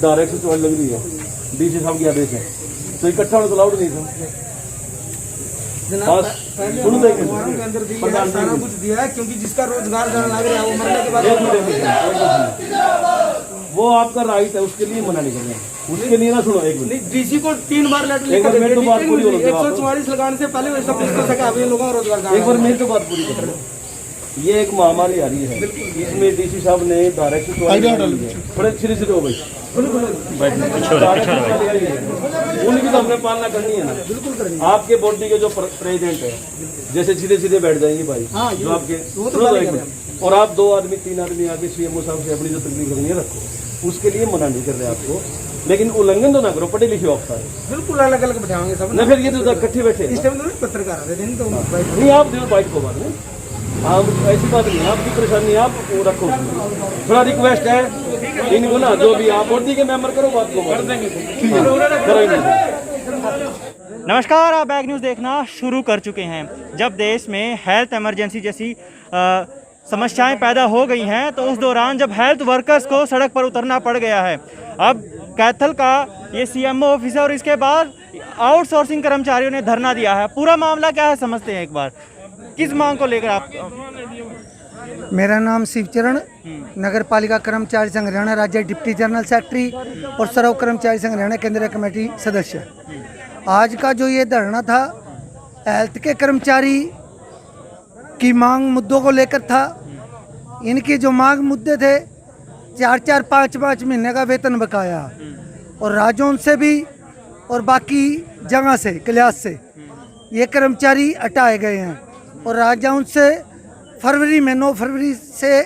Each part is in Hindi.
धारा 144 लग रही है, डीसी साहब की आदेश है, तो इकट्ठा होने को अलाउड नहीं था। जनाब सुनो के अंदर भी सारा कुछ दिया है, क्योंकि जिसका रोजगार जाने लग रहा है वो मरने के बाद वो आपका राइट है, उसके लिए मना नहीं कर रहे हैं, उसके लिए ना। सुनो एक मिनट, डीसी को 3 बार लेटर एक बार मेरी तो बात पूरी हो रही है। 144 लगाने से पहले वैसा कुछ तो सका अभी लोगों का रोजगार। एक बार मेरी तो बात पूरी कर लो। ये एक महामारी आ रही है, इसमें डीसी साहब ने धारा 144 थोड़े सिरे सिरे हो गई, उनकी तो हमने पालना करनी है ना, बिल्कुल करनी है। आपके बॉडी के जो प्रेसिडेंट है, जैसे सीधे सीधे बैठ जाएंगे भाई, जो आपके, और आप 2 आदमी 3 आदमी आके सीएमओ साहब से अपनी जो तकलीफ रखनी है रखो, उसके लिए मना नहीं कर रहे आपको, लेकिन उल्लंघन तो ना करो, पढ़े लिखे अफसर बिल्कुल अलग अलग बैठाएंगे सब ना। फिर ये तो इकट्ठे बैठे इस टाइम तो पत्रकार आ रहे थे तो नहीं, आप दो बाइट को बात नहीं, आप ऐसी बात नहीं है, आपकी परेशानी आप वो रखो। थोड़ा रिक्वेस्ट है इनको ना, जो भी आप बोर्डी के मेंबर करो, बात को कर देंगे। नमस्कार, आप बैग न्यूज़ देखना शुरू कर चुके हैं। जब देश में हेल्थ इमरजेंसी जैसी समस्याएं पैदा हो गई हैं, तो उस दौरान जब हेल्थ वर्कर्स को सड़क पर उतरना पड़ गया है। अब कैथल का ये सीएमओ ऑफिस है और इसके बाद आउटसोर्सिंग कर्मचारियों ने धरना दिया है। पूरा मामला क्या है समझते हैं एक बार, किस मांग को लेकर आप? मेरा नाम शिवचरण, नगर पालिका कर्मचारी संघ हरियाणा राज्य डिप्टी जनरल सेक्रेटरी और सर्व कर्मचारी संघ हरियाणा केंद्रीय कमेटी सदस्य। आज का जो ये धरना था, हेल्थ के कर्मचारी की मांग मुद्दों को लेकर था। इनकी जो मांग मुद्दे थे, 4-4, 5-5 महीने का वेतन बकाया, और राजौन से भी और बाकी जगह से, क्लास से ये कर्मचारी हटाए गए हैं, और राजौन से फरवरी में 9 फरवरी से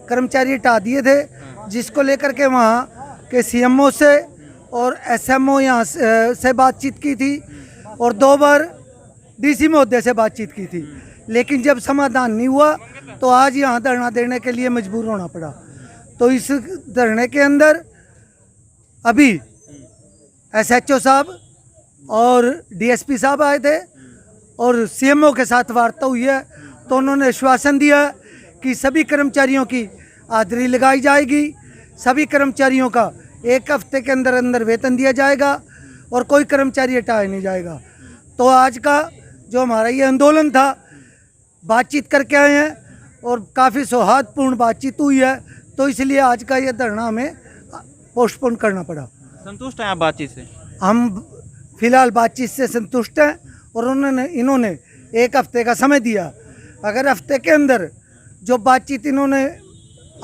कर्मचारी हटा दिए थे, जिसको लेकर के वहाँ के सीएमओ से और एसएमओ यहाँ से बातचीत की थी, और 2 बार डीसी महोदय से बातचीत की थी, लेकिन जब समाधान नहीं हुआ तो आज यहाँ धरना देने के लिए मजबूर होना पड़ा। तो इस धरने के अंदर अभी एसएचओ साहब और डीएसपी साहब आए थे और सीएमओ के साथ वार्ता हुई है, तो उन्होंने आश्वासन दिया कि सभी कर्मचारियों की हाजिरी लगाई जाएगी, सभी कर्मचारियों का 1 हफ्ते के अंदर अंदर वेतन दिया जाएगा और कोई कर्मचारी हटाया नहीं जाएगा। तो आज का जो हमारा ये आंदोलन था, बातचीत करके आए हैं और काफ़ी सौहार्दपूर्ण बातचीत हुई है, तो इसलिए आज का ये धरना हमें पोस्टपोन करना पड़ा। संतुष्ट हैं आप बातचीत से? हम फिलहाल बातचीत से संतुष्ट हैं, और इन्होंने 1 हफ्ते का समय दिया। अगर हफ्ते के अंदर जो बातचीत इन्होंने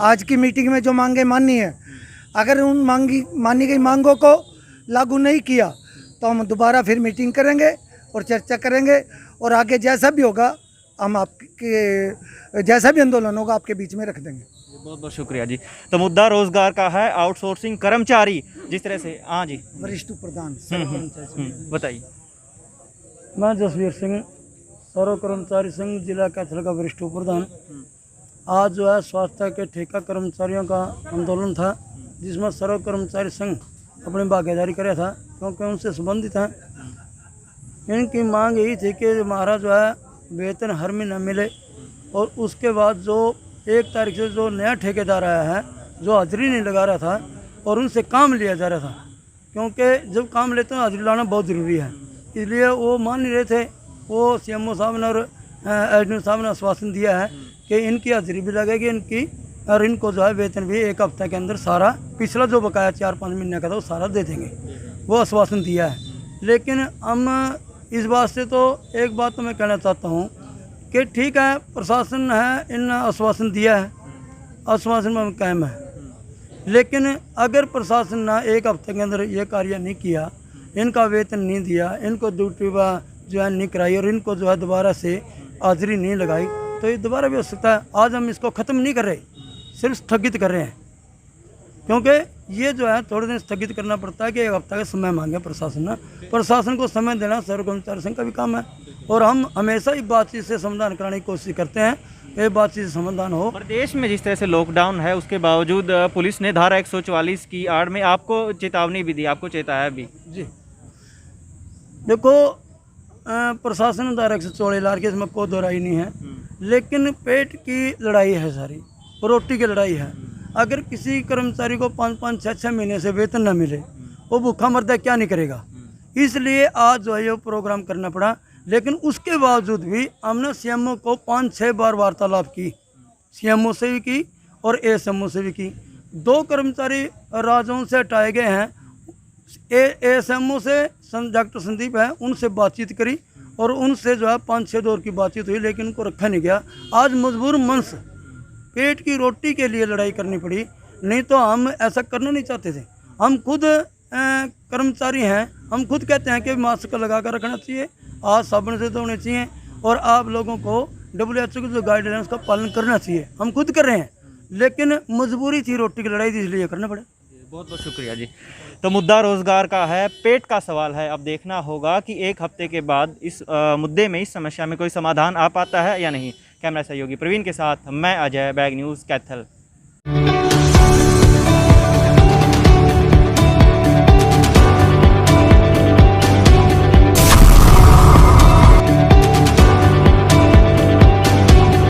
आज की मीटिंग में जो मांगे मानी है, अगर उन मानी गई मांगों को लागू नहीं किया तो हम दोबारा फिर मीटिंग करेंगे और चर्चा करेंगे, और आगे जैसा भी होगा हम आपके जैसा भी आंदोलन होगा आपके बीच में रख देंगे। बहुत बहुत शुक्रिया जी। तो मुद्दा रोजगार का है, आउटसोर्सिंग कर्मचारी जिस तरह से। हाँ जी, वरिष्ठ प्रधान बताइए। मैं जसवीर सिंह, सर्व कर्मचारी संघ जिला कैथल का वरिष्ठ प्रधान। आज जो है स्वास्थ्य के ठेका कर्मचारियों का आंदोलन था, जिसमें सर्व कर्मचारी संघ अपनी भागीदारी करे था, क्योंकि उनसे संबंधित हैं। इनकी मांग यही थी कि हमारा जो है वेतन हर महीना मिले, और उसके बाद जो 1 तारीख से जो नया ठेकेदार आया है, जो हाजिरी नहीं लगा रहा था और उनसे काम लिया जा रहा था, क्योंकि जब काम लेते हैं हाजिरी लाना बहुत ज़रूरी है, इसलिए वो मान नहीं रहे थे। वो सीएमओ साहब ने और एसडीएम साहब ने आश्वासन दिया है कि इनकी हाजिरी भी लगेगी, इनकी और इनको जो है वेतन भी 1 हफ्ते के अंदर सारा पिछला जो बकाया 4-5 महीने का था वो सारा दे देंगे, वो आश्वासन दिया है। लेकिन हम इस बात से तो एक बात तो मैं कहना चाहता हूँ कि ठीक है, प्रशासन है, इन आश्वासन दिया है, आश्वासन में कायम है, लेकिन अगर प्रशासन ने 1 हफ्ते के अंदर ये कार्य नहीं किया, इनका वेतन नहीं दिया, इनको ड्यूटी जो है नहीं कराई, और इनको जो है दोबारा से हाजिरी नहीं लगाई, तो ये दोबारा भी हो सकता है। आज हम इसको ख़त्म नहीं कर रहे, सिर्फ स्थगित कर रहे हैं, क्योंकि ये जो है थोड़े दिन स्थगित करना पड़ता है कि 1 हफ्ता का समय मांगे प्रशासन ने। प्रशासन को समय देना सर्व कर्मचारी संघ का भी काम है, और हम हमेशा ही बातचीत से समाधान कराने की कोशिश करते हैं, ये बातचीत से समाधान हो। प्रदेश में जिस तरह से लॉकडाउन है, उसके बावजूद पुलिस ने धारा 144 की आड़ में आपको चेतावनी भी दी, आपको चेताया भी। जी देखो, प्रशासन ने धारा 144 ला के, इसमें कोई दोहराई नहीं है, लेकिन पेट की लड़ाई है, सारी रोटी की लड़ाई है। अगर किसी कर्मचारी को 5-5, 6-6 महीने से वेतन न मिले, वो भूखा मरदा क्या नहीं करेगा। इसलिए आज जो है ये प्रोग्राम करना पड़ा। लेकिन उसके बावजूद भी हमने सीएमओ को 5-6 बार वार्तालाप की, सीएमओ से भी की और एएसएमओ से भी की। 2 कर्मचारी राजौंद से हटाए गए हैं। एएसएमओ से डॉक्टर संदीप है, उनसे बातचीत करी और उनसे जो है 5-6 दौर की बातचीत हुई, लेकिन उनको रखा नहीं गया। आज मजबूर मन से पेट की रोटी के लिए लड़ाई करनी पड़ी, नहीं तो हम ऐसा करना नहीं चाहते थे। हम खुद कर्मचारी हैं, हम खुद कहते हैं कि मास्क लगा कर रखना चाहिए, हाथ साबुन से धोने चाहिए और आप लोगों को WHO की जो गाइडलाइंस का पालन करना चाहिए। हम खुद कर रहे हैं, लेकिन मजबूरी थी, रोटी की लड़ाई थी, इसलिए करना पड़ा। बहुत बहुत शुक्रिया जी। तो मुद्दा रोज़गार का है, पेट का सवाल है। अब देखना होगा कि 1 हफ्ते के बाद इस मुद्दे में, इस समस्या में कोई समाधान आ पाता है या नहीं। कैमरा सहयोगी प्रवीण के साथ मैं अजय, बैग न्यूज़ कैथल।